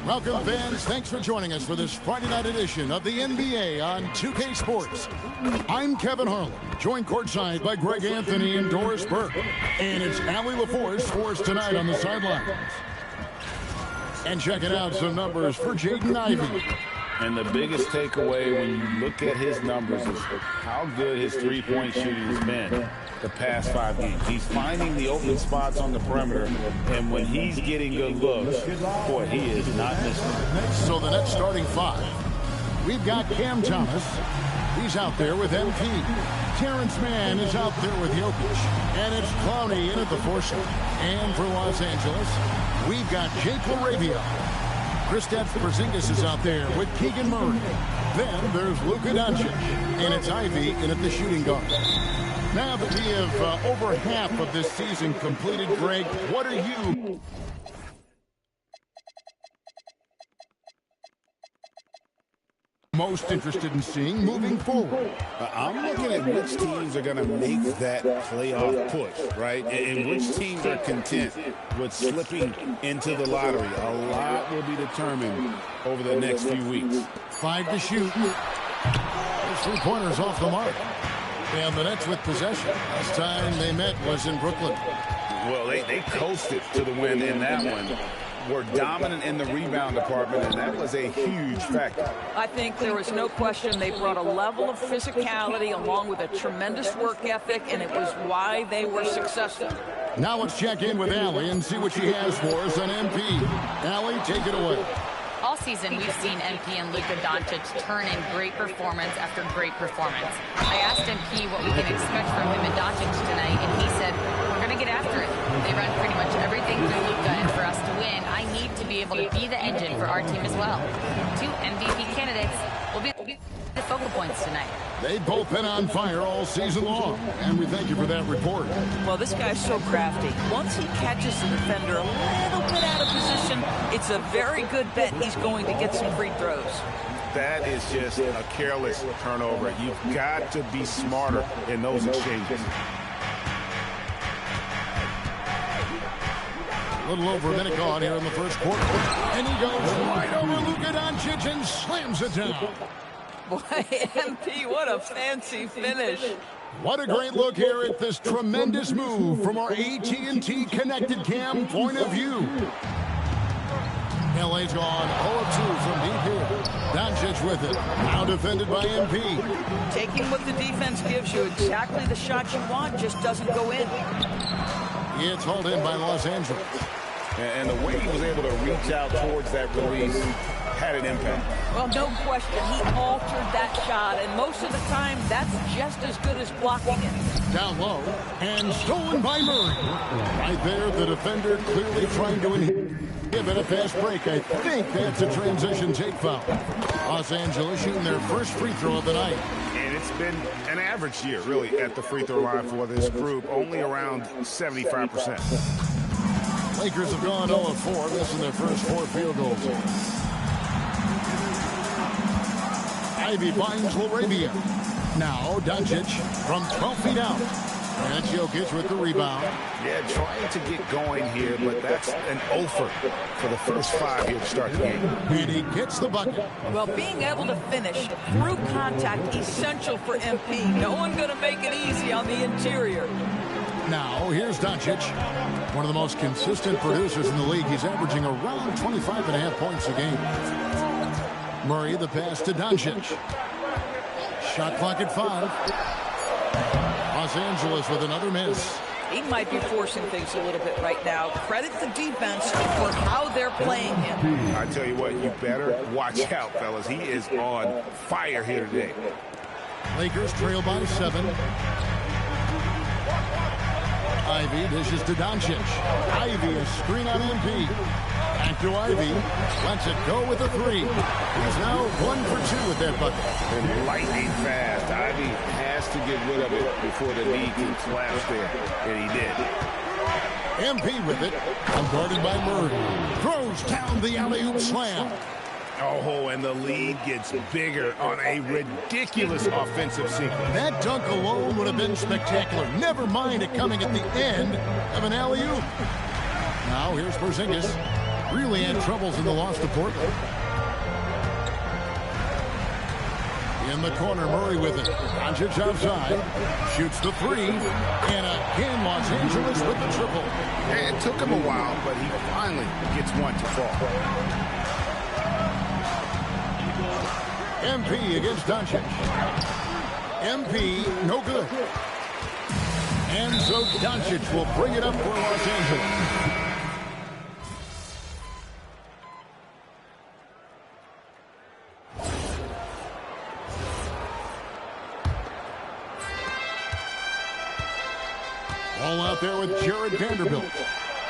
Welcome, fans. Thanks for joining us for this Friday night edition of the NBA on 2K Sports. I'm Kevin Harlan, joined courtside by Greg Anthony and Doris Burke. And it's Allie LaForce for us tonight on the sidelines. And checking out some numbers for Jaden Ivey. And the biggest takeaway when you look at his numbers is how good his three-point shooting has been the past 5 games. He's finding the open spots on the perimeter, and when he's getting good looks, boy, he is not missing. So the next starting five, we've got Cam Thomas. He's out there with MP. Terrence Mann is out there with Jokic. And it's Clowney in at the force. And for Los Angeles, we've got Jake LaRavia. Kristaps Porzingis is out there with Keegan Murray. Then there's Luka Doncic, and it's Ivy in at the shooting guard. Now that we have over half of this season completed, Greg, what are you most interested in seeing moving forward? I'm looking at which teams are going to make that playoff push, right? And which teams are content with slipping into the lottery. A lot will be determined over the next few weeks. 5 to shoot. Those 3 pointers off the mark. And the Nets with possession. Last time they met was in Brooklyn. Well, they coasted to the win in that one. Were dominant in the rebound department, and that was a huge factor. I think there was no question they brought a level of physicality along with a tremendous work ethic, and it was why they were successful. Now let's check in with Allie and see what she has for us on MP. Allie, take it away. All season, we've seen MP and Luka Doncic turn in great performance after great performance. I asked MP what we can expect from him and Doncic tonight, and he said, we're going to get after it. They run pretty much everything through Luka, and for us to win, I need to be able to be the engine for our team as well. 2 MVP candidates will be the focal points tonight. They've both been on fire all season long, and we thank you for that report. Well, this guy's so crafty. Once he catches the defender a little bit out of position, it's a very good bet he's going to get some free throws. That is just a careless turnover. You've got to be smarter in those exchanges. A little over a minute gone here in the first quarter. And he goes right over Luka Doncic and slams it down. Boy, MP, what a fancy finish. What a great look here at this tremendous move from our AT&T connected cam point of view. LA's gone 0-2 from deep here. Doncic with it. Now defended by MP. Taking what the defense gives you, exactly the shot you want, just doesn't go in. It's hauled in by Los Angeles. And the way he was able to reach out towards that release had an impact. Well, no question. He altered that shot, and most of the time, that's just as good as blocking it. Down low, and stolen by Murray. Right there, the defender clearly trying to inhibit a fast break. I think that's a transition take foul. Los Angeles shooting their first free throw of the night. And it's been an average year, really, at the free throw line for this group, only around 75%. Lakers have gone 0-4, missing their first 4 field goals. Ivy finds LaRavia. Now Doncic from 12 feet out. And Jokic with the rebound. Yeah, trying to get going here, but that's an offer for the first 5 here to start the game. And he gets the bucket. Well, being able to finish through contact, essential for MP. No one going to make it easy on the interior. Now, here's Doncic, one of the most consistent producers in the league. He's averaging around 25.5 points a game. Murray, the pass to Doncic. Shot clock at 5. Los Angeles with another miss. He might be forcing things a little bit right now. Credit the defense for how they're playing him. I tell you what, you better watch out, fellas. He is on fire here today. Lakers trail by 7. Ivy dishes to Doncic. Ivy, a screen on MP. Back to Ivy. Lets it go with a 3. He's now 1 for 2 with that bucket. And lightning fast. Ivy has to get rid of it before the knee can collapse there. And he did. MP with it. Guarded by Murray. Throws down the alley-oop slam. Oh, and the lead gets bigger on a ridiculous offensive sequence. That dunk alone would have been spectacular. Never mind it coming at the end of an alley-oop. Now here's Porzingis. really had troubles in the loss to Portland. In the corner, Murray with it. Doncic outside. Shoots the three. And again, Los Angeles with the triple. It took him a while, but he finally gets one to fall. MP against Doncic. MP, no good. And so Doncic will bring it up for Los Angeles. All out there with Jared Vanderbilt.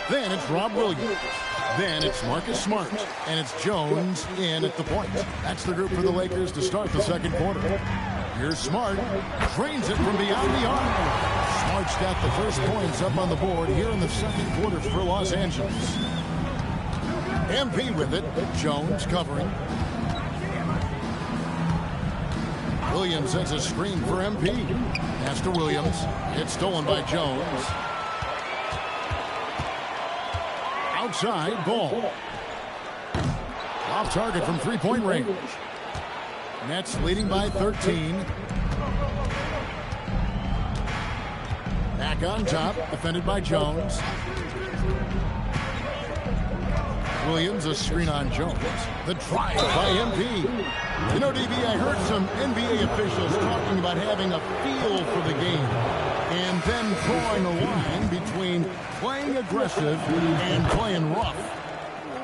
Then it's Rob Williams. Then it's Marcus Smart. And it's Jones in at the point. That's the group for the Lakers to start the second quarter. Here's Smart. Drains it from beyond the arc. Smart's got the first points up on the board here in the second quarter for Los Angeles. MP with it. Jones covering. Williams sends a screen for MP. Pass to Williams. It's stolen by Jones. Outside, ball. Off target from three-point range. Nets leading by 13. Back on top, defended by Jones. Williams, a screen on Jones. The drive by MP. You know, DB, I heard some NBA officials talking about having a feel for the game and then drawing a line between playing aggressive and playing rough.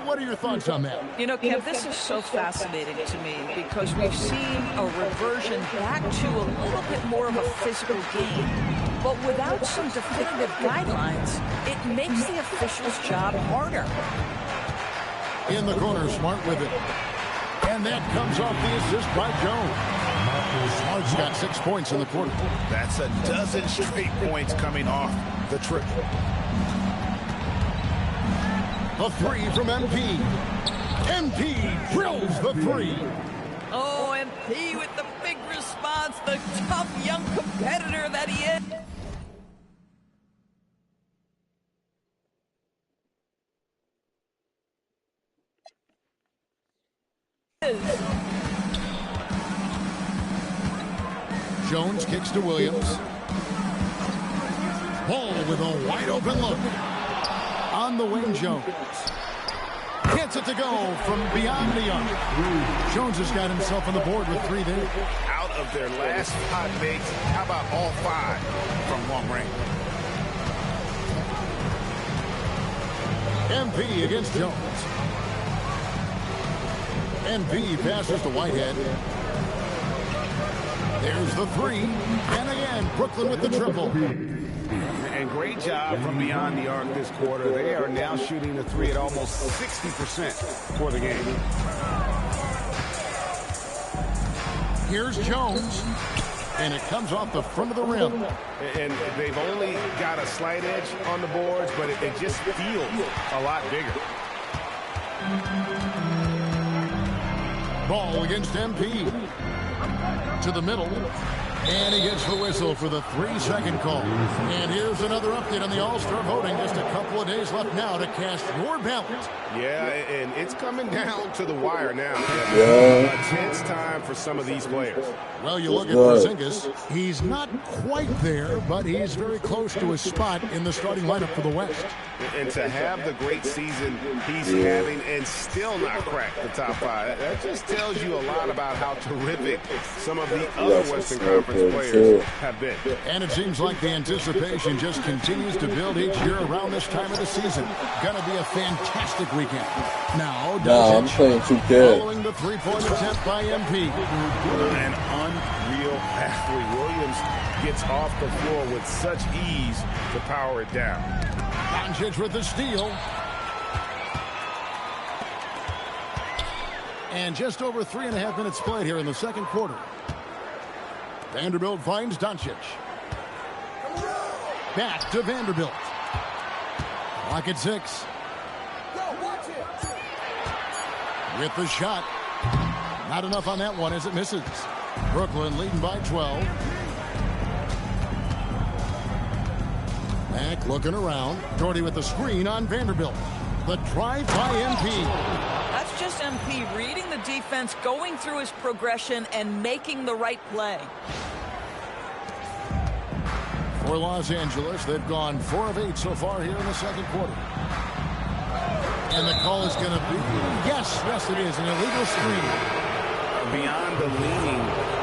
What are your thoughts on that? You know, Kev, this is so fascinating to me because we've seen a reversion back to a little bit more of a physical game. But without some definitive guidelines, it makes the officials' job harder. In the corner, Smart with it. And that comes off the assist by Jones. Smart's got 6 points in the quarter. That's a dozen straight points coming off the triple. A three from MP. MP drills the three. Oh, MP with the big response, the tough young competitor that he is. Jones kicks to Williams. Ball with a wide open look. On the wing, Jones. Gets it to go from beyond the arc. Jones has got himself on the board with three there. Out of their last 5 makes, how about all 5 from long range? MP against Jones. MP passes to Whitehead. There's the three. And again, Brooklyn with the triple. And great job from beyond the arc this quarter. They are now shooting the three at almost 60% for the game. Here's Jones. And it comes off the front of the rim. And they've only got a slight edge on the boards, but it just feels a lot bigger. Ball against MP. To the middle. And he gets the whistle for the 3-second call. And here's another update on the All-Star voting. Just a couple of days left now to cast your ballot. Yeah, and it's coming down to the wire now. Yeah. A tense time for some of these players. Well, you look at Porzingis. He's not quite there, but he's very close to his spot in the starting lineup for the West. And to have the great season he's having and still not crack the top 5, that just tells you a lot about how terrific some of the other Western Conference players have been. And it seems like the anticipation just continues to build each year around this time of the season. Gonna be a fantastic weekend. Now, I'm playing 2K. Following the three-point attempt by MP. An unreal athlete. Williams gets off the floor with such ease to power it down. Doncic with the steal. And just over 3.5 minutes played here in the second quarter. Vanderbilt finds Doncic. Back to Vanderbilt. Clock at 6. With the shot. Not enough on that one as it misses. Brooklyn leading by 12. Back looking around. Doherty with the screen on Vanderbilt. The drive by MP. That's just MP reading the defense, going through his progression, and making the right play. For Los Angeles, they've gone 4 of 8 so far here in the second quarter. And the call is going to be, yes, it is, an illegal screen. Beyond the leaning,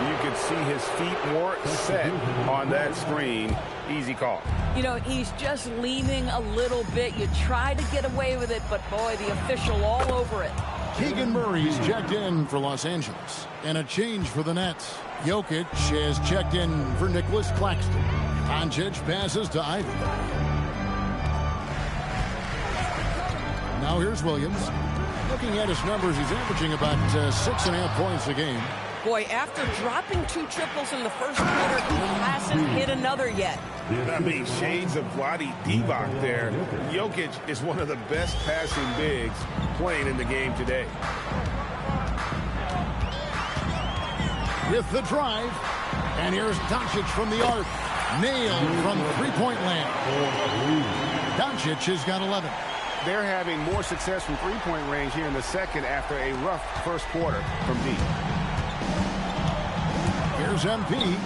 you could see his feet weren't set on that screen. Easy call. You know, he's just leaning a little bit. You try to get away with it, but boy, the official all over it. Keegan Murray's checked in for Los Angeles. And a change for the Nets. Jokic has checked in for Nicholas Claxton. Doncic passes to Ivy. Now here's Williams. Looking at his numbers, he's averaging about 6.5 points a game. Boy, after dropping 2 triples in the first quarter, he hasn't hit another yet. I mean, shades of Vlade Divac there. Jokic is one of the best passing bigs playing in the game today. With the drive. And here's Doncic from the arc. Nailed from three-point land. Doncic has got 11. They're having more success from three-point range here in the second after a rough first quarter from deep. Here's MP.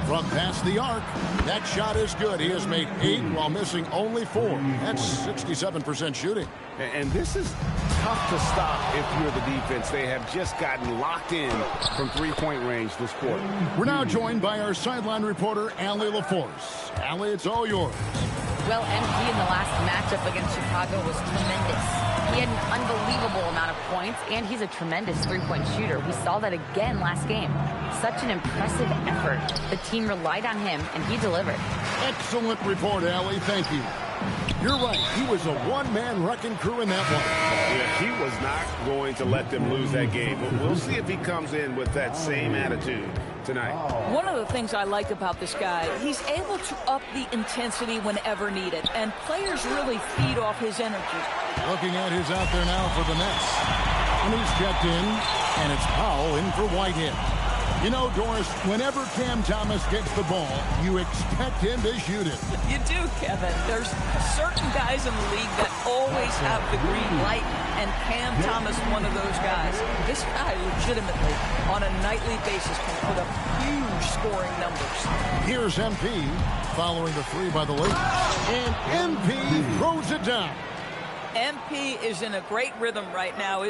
From past the arc. That shot is good. He has made 8 while missing only 4. That's 67% shooting. And this is tough to stop if you're the defense. They have just gotten locked in from three-point range this quarter. We're now joined by our sideline reporter, Allie LaForce. Allie, it's all yours. Well, MP in the last matchup against Chicago was tremendous. He had an unbelievable amount of points, and he's a tremendous three-point shooter. We saw that again last game. Such an impressive effort. The team relied on him, and he delivered. Excellent report, Allie. Thank you. You're right. He was a one-man wrecking crew in that one. Yeah, he was not going to let them lose that game. But we'll see if he comes in with that same attitude tonight. One of the things I like about this guy, he's able to up the intensity whenever needed, and players really feed off his energy. Looking at who's out there now for the Nets. And he's checked in, and it's Powell in for Whitehead. You know, Doris, whenever Cam Thomas gets the ball, you expect him to shoot it. You do, Kevin. There's certain guys in the league that always have the green light, and Cam Thomas one of those guys. This guy legitimately, on a nightly basis, can put up huge scoring numbers. Here's MP following the 3 by the Lakers. And MP throws it down. MP is in a great rhythm right now.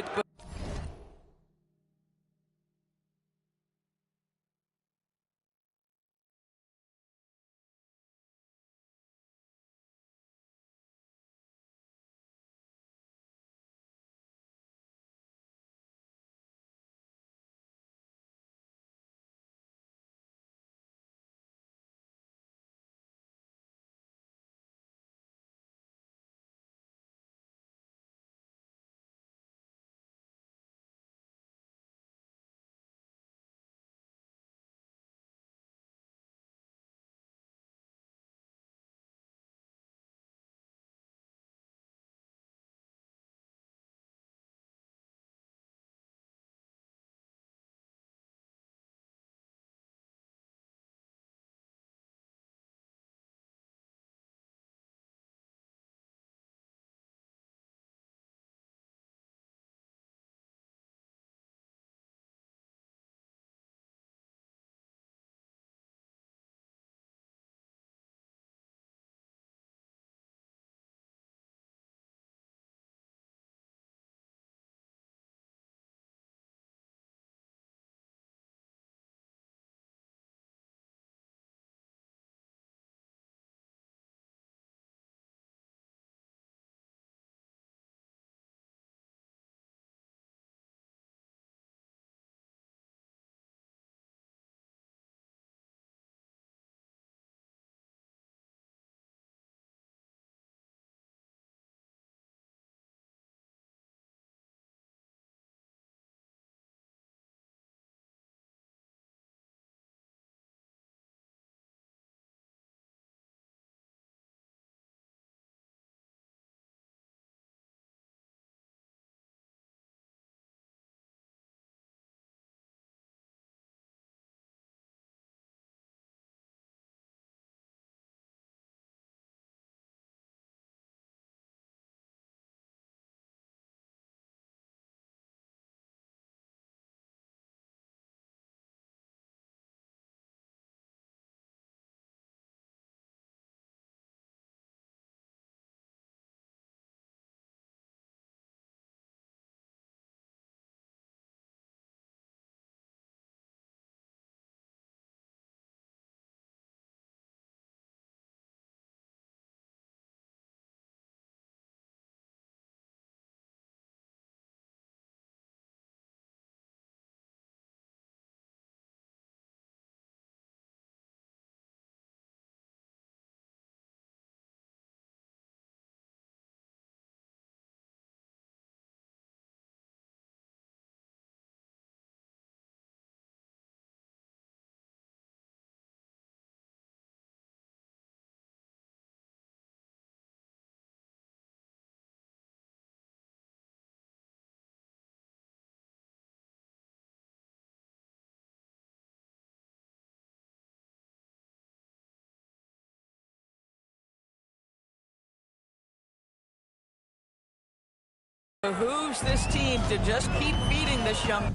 Who's this team to just keep feeding this young...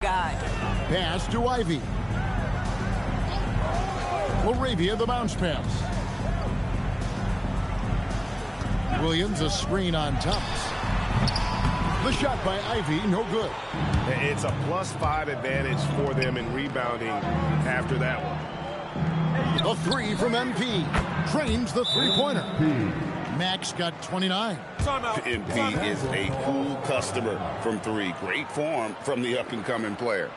Guy. Pass to Ivy. Laravia the bounce pass. Williams a screen on Thomas. The shot by Ivy, no good. It's a +5 advantage for them in rebounding after that one. The three from MP. Trains the three-pointer. Max got 29. MP is a cool customer from three. Great form from the up-and-coming player.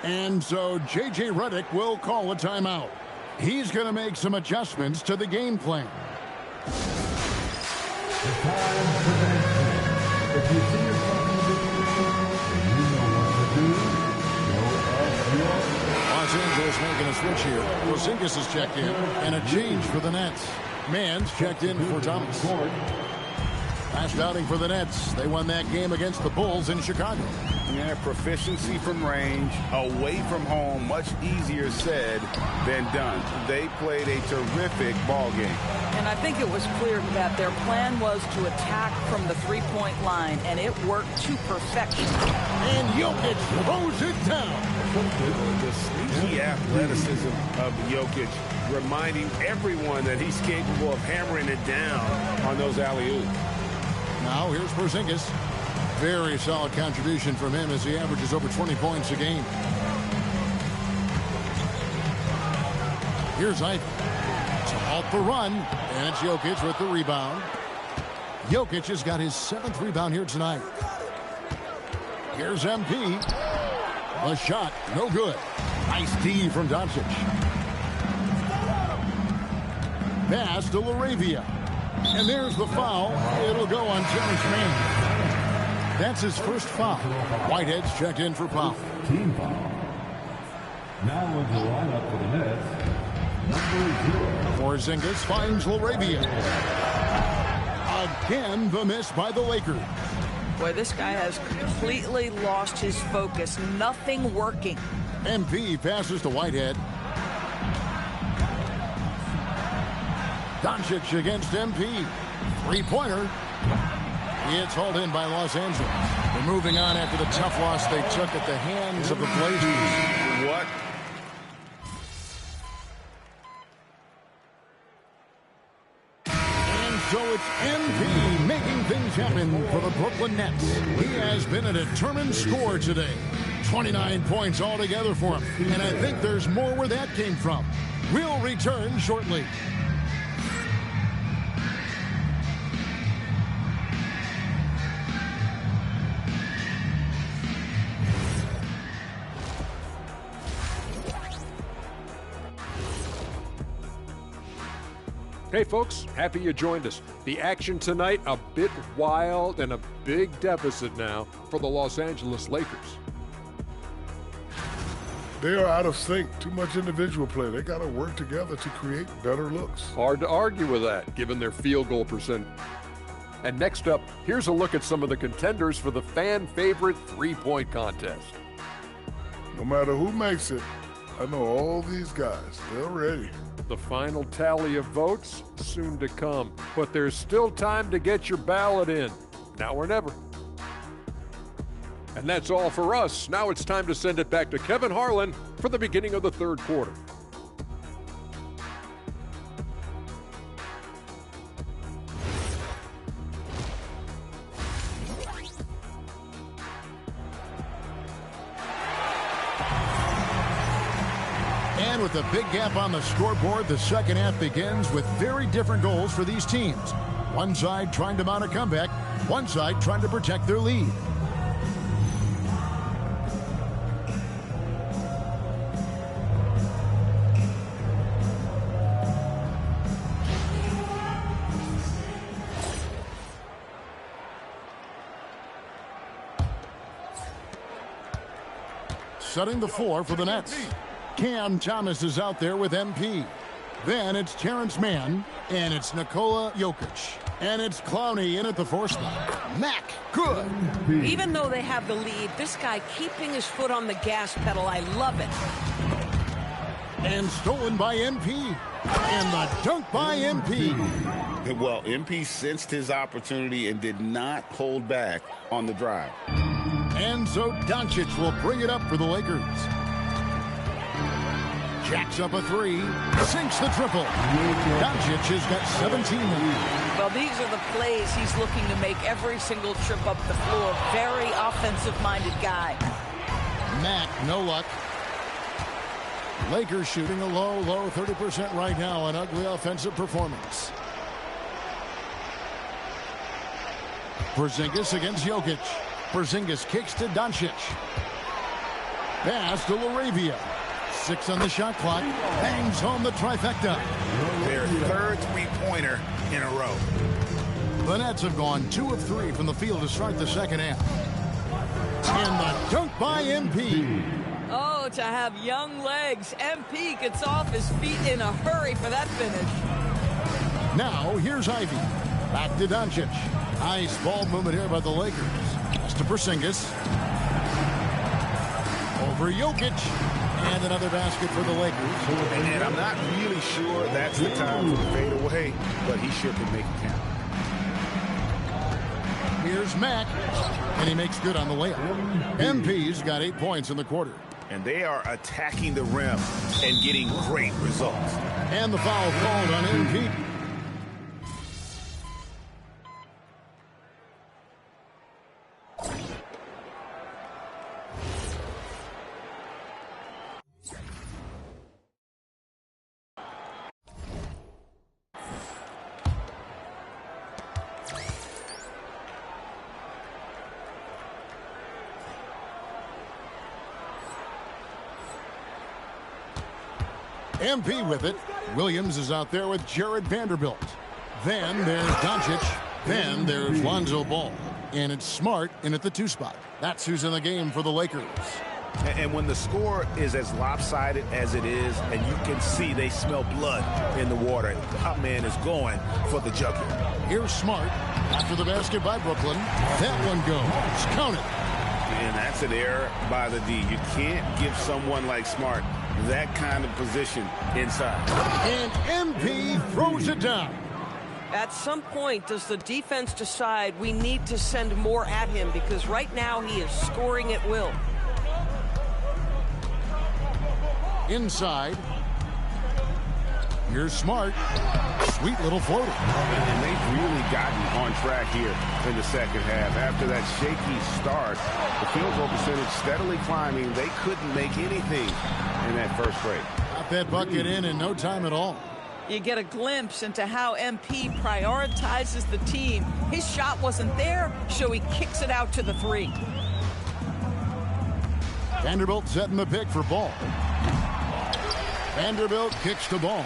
And so J.J. Redick will call a timeout. He's going to make some adjustments to the game plan. If you see yourself in the video and you know what to do, go Angeles making a switch here. Porzingis is checked in, and a change for the Nets. Mann's checked in for Thomas. Last outing for the Nets. They won that game against the Bulls in Chicago. Yeah, proficiency from range, away from home, much easier said than done. They played a terrific ball game. And I think it was clear that their plan was to attack from the three-point line, and it worked to perfection. And Jokic throws it down. The sneaky athleticism of Jokic, reminding everyone that he's capable of hammering it down on those alley-oops. Now here's Porzingis. Very solid contribution from him as he averages over 20 points a game. Here's Ivy to halt the run, and it's Jokic with the rebound. Jokic has got his 7th rebound here tonight. Here's MP. A shot, no good. Nice D from Doncic. Pass to LaRavia. And there's the foul. It'll go on Terrence Mann. That's his first foul. Whitehead's checked in for foul. Team foul. Now into the lineup for the Nets, number 0. Porzingis finds LaRavia. Again, the miss by the Lakers. Boy, this guy has completely lost his focus. Nothing working. MP passes to Whitehead. Doncic against MP. Three-pointer. It's hauled in by Los Angeles. They're moving on after the tough loss they took at the hands of the Blazers. What? And so it's MP making things happen for the Brooklyn Nets. He has been a determined scorer today. 29 points altogether for him. And I think there's more where that came from. We'll return shortly. Hey folks, happy you joined us. The action tonight, a bit wild and a big deficit now for the Los Angeles Lakers. They are out of sync. Too much individual play. They got to work together to create better looks. Hard to argue with that, given their field goal percent. And next up, here's a look at some of the contenders for the fan favorite three-point contest. No matter who makes it, I know all these guys. They're ready. The final tally of votes soon to come, but there's still time to get your ballot in. Now or never. And that's all for us. Now it's time to send it back to Kevin Harlan for the beginning of the third quarter. And with a big gap on the scoreboard, the second half begins with very different goals for these teams. One side trying to mount a comeback, one side trying to protect their lead. Setting the floor for the Nets. Cam Thomas is out there with MP. Then it's Terrence Mann, and it's Nikola Jokic. And it's Clowney in at the fourth spot. Mack, good. Even though they have the lead, this guy keeping his foot on the gas pedal, I love it. And stolen by MP. And the dunk by MP. Well, MP sensed his opportunity and did not hold back on the drive. And so Doncic will bring it up for the Lakers. Jacks up a three, sinks the triple. Doncic has got 17 now. Well, these are the plays he's looking to make every single trip up the floor. Very offensive-minded guy. Mack, no luck. Lakers shooting a low 30% right now. An ugly offensive performance. Porzingis against Jokic. Porzingis kicks to Doncic. Pass to LaRavia. 6 on the shot clock. Bangs home the trifecta. Their third three-pointer in a row. The Nets have gone 2 of 3 from the field to start the second half. And the dunk by MP. Oh, to have young legs. MP gets off his feet in a hurry for that finish. Now, here's Ivy. Back to Doncic. Nice ball movement here by the Lakers. Pass to Porzingis. Over Jokic. And another basket for the Lakers. And I'm not really sure that's the time for the fadeaway, but he sure can make it count. Here's Mack. And he makes good on the layup. MP's got 8 points in the quarter. And they are attacking the rim and getting great results. And the foul called on MP. MP with it. Williams is out there with Jared Vanderbilt. Then there's Doncic. Then there's Lonzo Ball. And it's Smart in at the 2 spot. That's who's in the game for the Lakers. And when the score is as lopsided as it is, and you can see they smell blood in the water, that man is going for the jugular. Here's Smart. After the basket by Brooklyn. That one goes. Count it. And that's an error by the D. You can't give someone like Smart that kind of position inside. And MP throws it down. At some point, does the defense decide we need to send more at him? Because right now he is scoring at will. Inside. Here's Smart. Sweet little floater. And they've really gotten on track here in the second half. After that shaky start, the field goal percentage steadily climbing. They couldn't make anything in that first break. Got that bucket in no time at all. You get a glimpse into how MP prioritizes the team. His shot wasn't there, so he kicks it out to the 3. Vanderbilt setting the pick for Ball. Vanderbilt kicks the ball.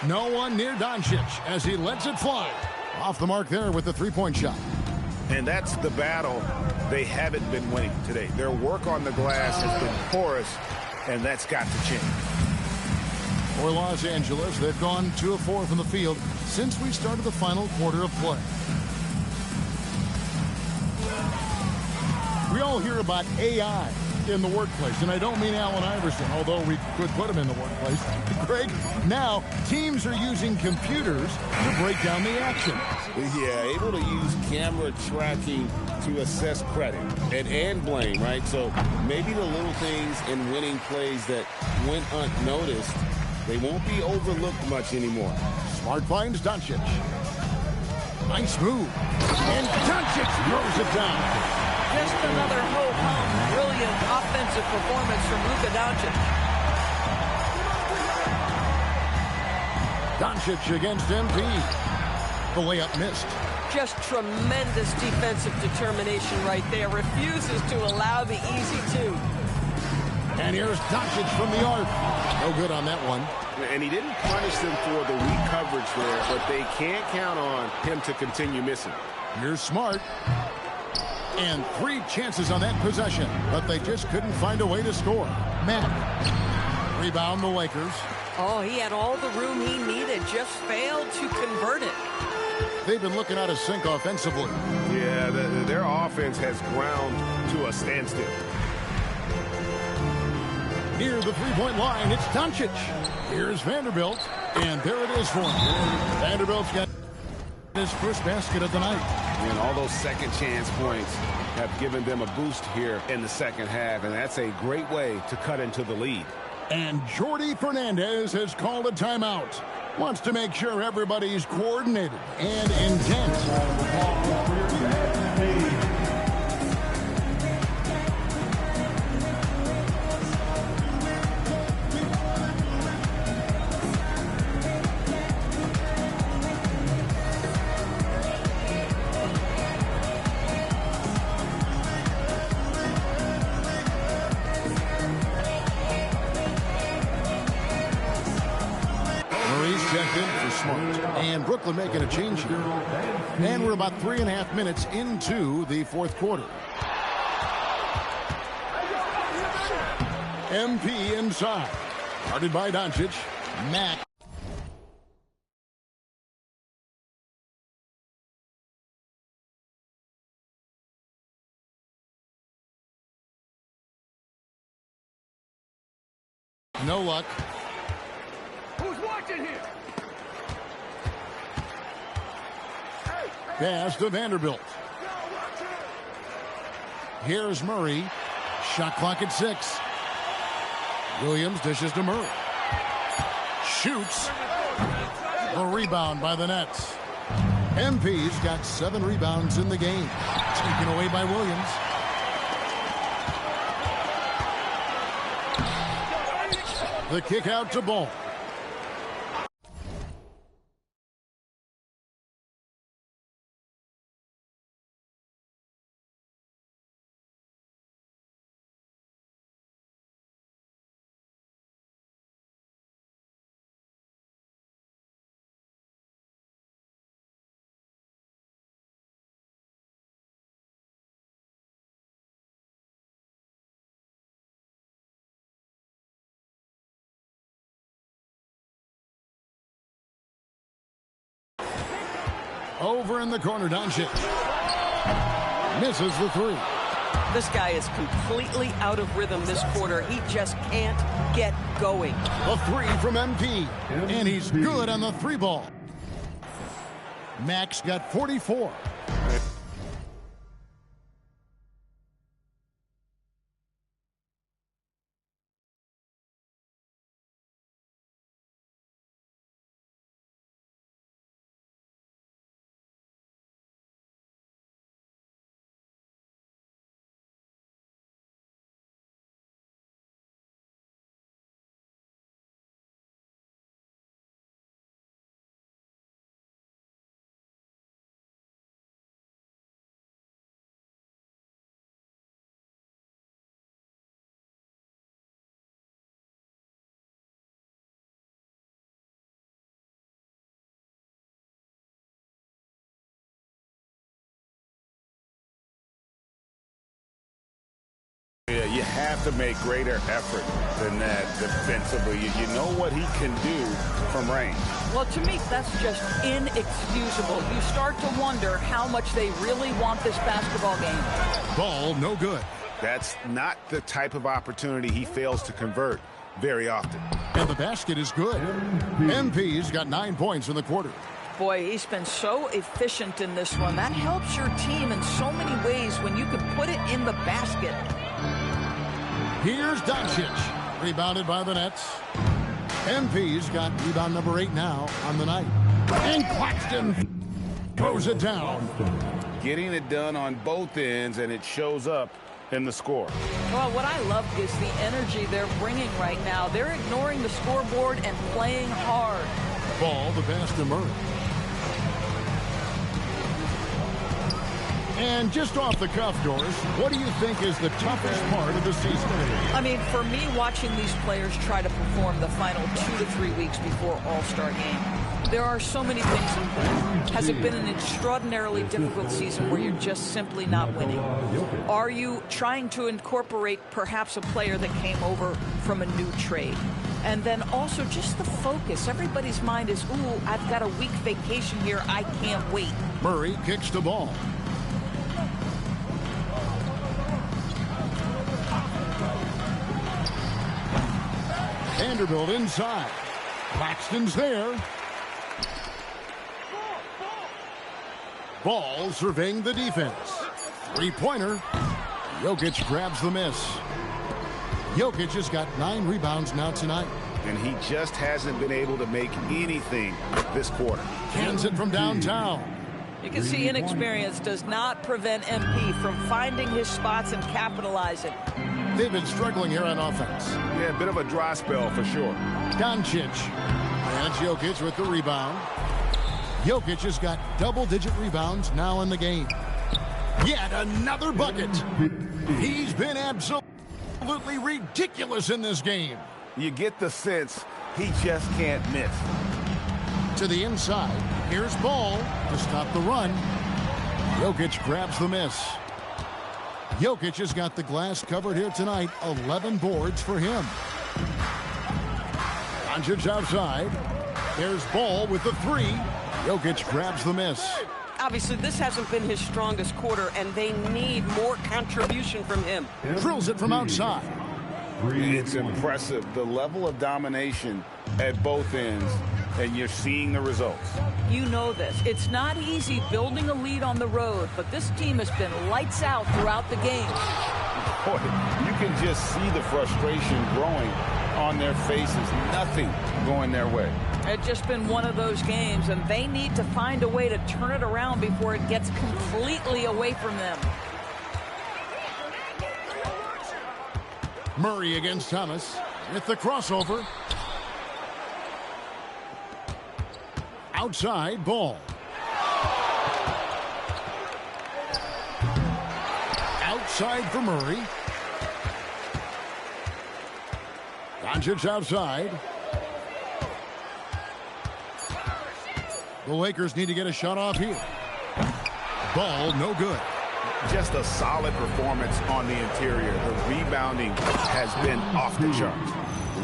No one near Doncic as he lets it fly. Off the mark there with the 3-point shot. And that's the battle they haven't been winning today. Their work on the glass has been porous, and that's got to change. For Los Angeles, they've gone 2 of 4 from the field since we started the final quarter of play. We all hear about AI in the workplace, and I don't mean Allen Iverson, although we could put him in the workplace. Greg, now teams are using computers to break down the action. Yeah, able to use camera tracking to assess credit and blame, right? So maybe the little things in winning plays that went unnoticed, they won't be overlooked much anymore. Smart finds Doncic. Nice move. And Doncic throws it down. Just another ho-hum, brilliant offensive performance from Luka Doncic. Doncic against MP. The layup missed. Just tremendous defensive determination right there. Refuses to allow the easy 2. And here's Doncic from the arc. No good on that one. And he didn't punish them for the weak coverage there, but they can't count on him to continue missing. Here's Smart. And 3 chances on that possession, but they just couldn't find a way to score. Mack. Rebound the Lakers. Oh, he had all the room he needed, just failed to convert it. They've been looking out of sync offensively. Yeah, their offense has ground to a standstill. Near the 3-point line, it's Doncic. Here's Vanderbilt, and there it is for him. Vanderbilt's got his first basket of the night. And all those second chance points have given them a boost here in the second half, and that's a great way to cut into the lead. And Jordi Fernandez has called a timeout. Wants to make sure everybody's coordinated and intent. And Brooklyn making a change here. And we're about 3.5 minutes into the 4th quarter. MP inside. Guarded by Doncic. Mack. No luck. Who's watching here? Pass to Vanderbilt. Here's Murray. Shot clock at 6. Williams dishes to Murray. Shoots. The rebound by the Nets. MP's got 7 rebounds in the game. Taken away by Williams. The kick out to Ball. Over in the corner, Doncic. Misses the 3. This guy is completely out of rhythm this quarter. He just can't get going. A 3 from MP. And he's good on the 3 ball. Max got 44. Yeah, you have to make greater effort than that defensively. You know what he can do from range. Well, to me, that's just inexcusable. You start to wonder how much they really want this basketball game. Ball no good. That's not the type of opportunity he fails to convert very often. And the basket is good. MP's got 9 points in the quarter. Boy, he's been so efficient in this one. That helps your team in so many ways when you can put it in the basket. Here's Doncic. Rebounded by the Nets. MP's got rebound number 8 now on the night. And Claxton throws it down. Getting it done on both ends, and it shows up in the score. Well, what I love is the energy they're bringing right now. They're ignoring the scoreboard and playing hard. Ball, the pass to Murray. And just off the cuff, Doris, what do you think is the toughest part of the season? I mean, for me, watching these players try to perform the final 2 to 3 weeks before All-Star game, there are so many things in play. Has it been an extraordinarily difficult season where you're just simply not winning? Are you trying to incorporate perhaps a player that came over from a new trade? And then also just the focus. Everybody's mind is, ooh, I've got a week vacation here. I can't wait. Murray kicks the ball. Vanderbilt inside. Claxton's there. Ball surveying the defense. 3-pointer. Jokic grabs the miss. Jokic has got 9 rebounds now tonight. And he just hasn't been able to make anything this quarter. Cans it from downtown. You can see inexperience does not prevent MP from finding his spots and capitalizing. They've been struggling here on offense. Yeah, a bit of a dry spell for sure. Doncic. And it's Jokic with the rebound. Jokic has got double-digit rebounds now in the game. Yet another bucket. He's been absolutely ridiculous in this game. You get the sense he just can't miss. To the inside. Here's Ball to stop the run. Jokic grabs the miss. Jokic has got the glass covered here tonight. 11 boards for him. Doncic outside. There's Ball with the three. Jokic grabs the miss. Obviously, this hasn't been his strongest quarter, and they need more contribution from him. Drills it from outside. It's impressive, the level of domination at both ends, and you're seeing the results. You know this. It's not easy building a lead on the road, but this team has been lights out throughout the game. Boy, you can just see the frustration growing on their faces. Nothing going their way. It's just been one of those games, and they need to find a way to turn it around before it gets completely away from them. Murray against Thomas with the crossover. Outside Ball. Outside for Murray. Doncic outside. The Lakers need to get a shot off here. Ball no good. Just a solid performance on the interior. The rebounding has been off the charts.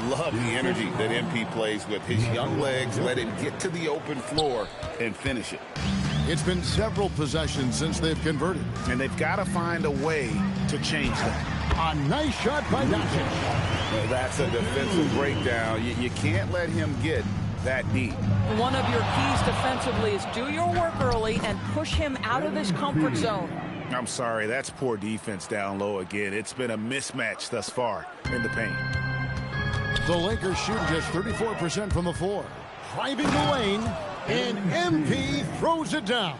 Love the energy that MP plays with. His young legs let him get to the open floor and finish it. It's been several possessions since they've converted. And they've got to find a way to change that. A nice shot by Doncic. Well, that's a defensive breakdown. You can't let him get that deep. One of your keys defensively is do your work early and push him out of his comfort zone. I'm sorry, that's poor defense down low again. It's been a mismatch thus far in the paint. The Lakers shooting just 34% from the floor. Driving the lane, and MP throws it down.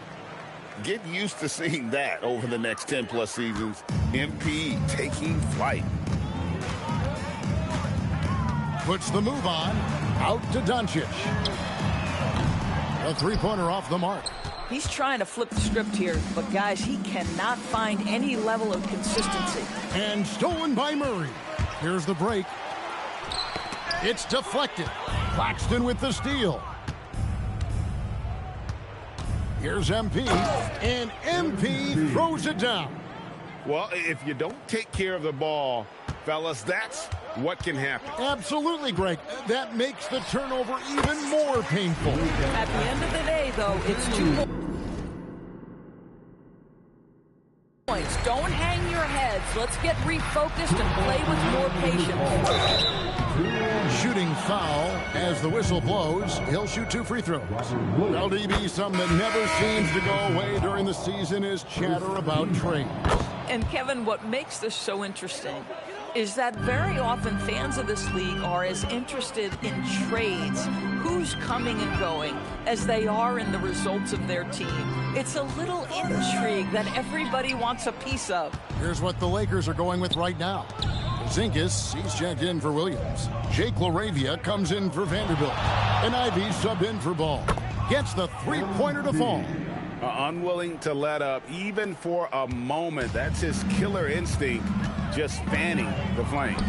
Get used to seeing that over the next 10-plus seasons. MP taking flight. Puts the move on. Out to Doncic. A three-pointer off the mark. He's trying to flip the script here, but guys, he cannot find any level of consistency. And stolen by Murray. Here's the break. It's deflected. Claxton with the steal. Here's MP, and MP throws it down. Well, if you don't take care of the ball, fellas, that's what can happen. Absolutely, Greg. That makes the turnover even more painful. At the end of the day, though, it's 2 points. Don't hang your heads. Let's get refocused and play with more patience. Shooting foul as the whistle blows. He'll shoot 2 free throws. LDB, something that never seems to go away during the season is chatter about trades. And Kevin, what makes this so interesting is that very often fans of this league are as interested in trades, who's coming and going, as they are in the results of their team. It's a little intrigue that everybody wants a piece of. Here's what the Lakers are going with right now. Zinkas, he's checked in for Williams. Jake LaRavia comes in for Vanderbilt. And Ivy subbed in for Ball. Gets the three-pointer to fall. Unwilling to let up even for a moment. That's his killer instinct, just fanning the flames.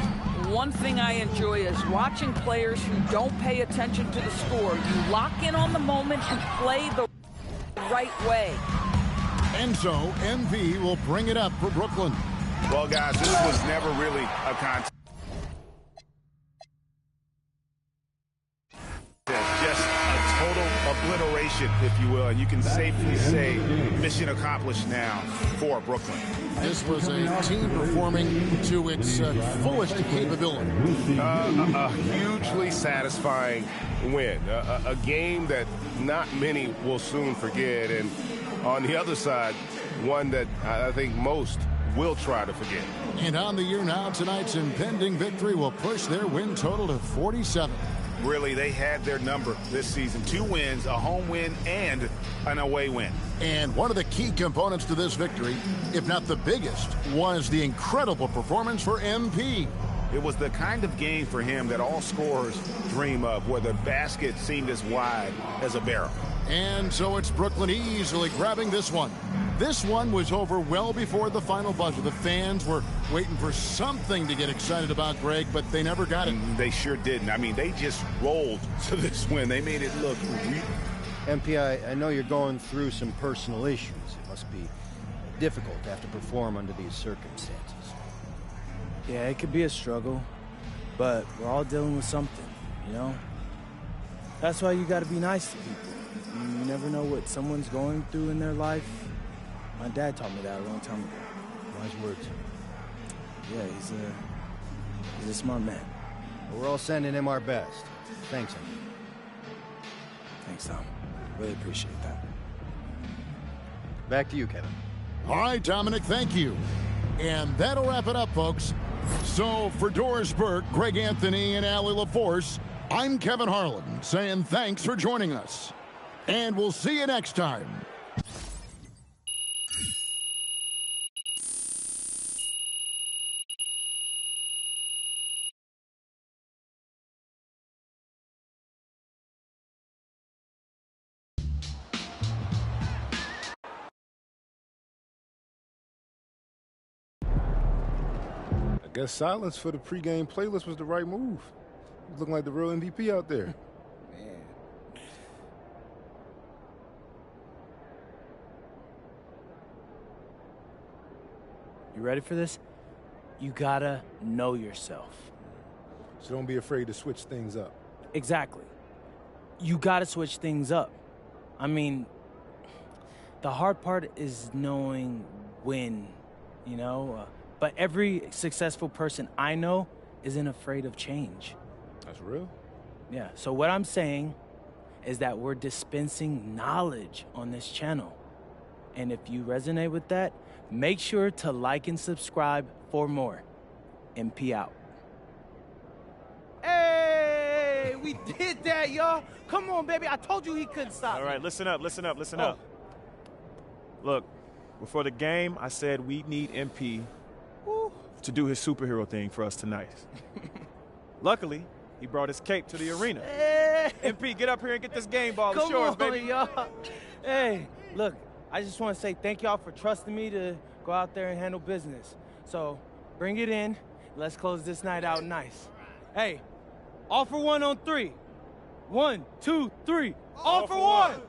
One thing I enjoy is watching players who don't pay attention to the score. You lock in on the moment and play the right way. And so MV will bring it up for Brooklyn. Well, guys, this was never really a contest. Just a total obliteration, if you will. And you can safely say mission accomplished now for Brooklyn. This was a team performing to its fullest capability. A hugely satisfying win. A game that not many will soon forget. And on the other side, one that I think most will try to forget. And on the year now, tonight's impending victory will push their win total to 47. Really, they had their number this season. 2 wins, a home win, and an away win. And one of the key components to this victory, if not the biggest, was the incredible performance for MP. It was the kind of game for him that all scorers dream of, where the basket seemed as wide as a barrel. And so it's Brooklyn easily grabbing this one. This one was over well before the final buzzer. The fans were waiting for something to get excited about, Greg, but they never got it. They sure didn't. I mean, they just rolled to this win. They made it look real. MP, I know you're going through some personal issues. It must be difficult to have to perform under these circumstances. Yeah, it could be a struggle, but we're all dealing with something, you know? That's why you gotta be nice to people. I mean, you never know what someone's going through in their life. My dad taught me that a long time ago. Wise words. Yeah, he's a smart man. Well, we're all sending him our best. Thanks, MP. Thanks, Tom. Really appreciate that. Back to you, Kevin. All right, Dominic, thank you. And that'll wrap it up, folks. So for Doris Burke, Greg Anthony, and Allie LaForce, I'm Kevin Harlan saying thanks for joining us. And we'll see you next time. I guess silence for the pregame playlist was the right move. He's looking like the real MVP out there. You ready for this? You gotta know yourself. So don't be afraid to switch things up. Exactly. You gotta switch things up. I mean, the hard part is knowing when, you know? But every successful person I know isn't afraid of change. That's real? Yeah, so what I'm saying is that we're dispensing knowledge on this channel. And if you resonate with that, make sure to like and subscribe for more. MP out. Hey, we did that, y'all. Come on, baby. I told you he couldn't stop. All right, listen up. Look, before the game, I said we need MP to do his superhero thing for us tonight. Luckily, he brought his cape to the arena. Hey. MP, get up here and get this game ball. Come It's yours, on, baby. Y'all. Hey, look, I just want to say thank y'all for trusting me to go out there and handle business. So bring it in. Let's close this night out nice. Hey, all for one on three. 1, 2, 3. All for one.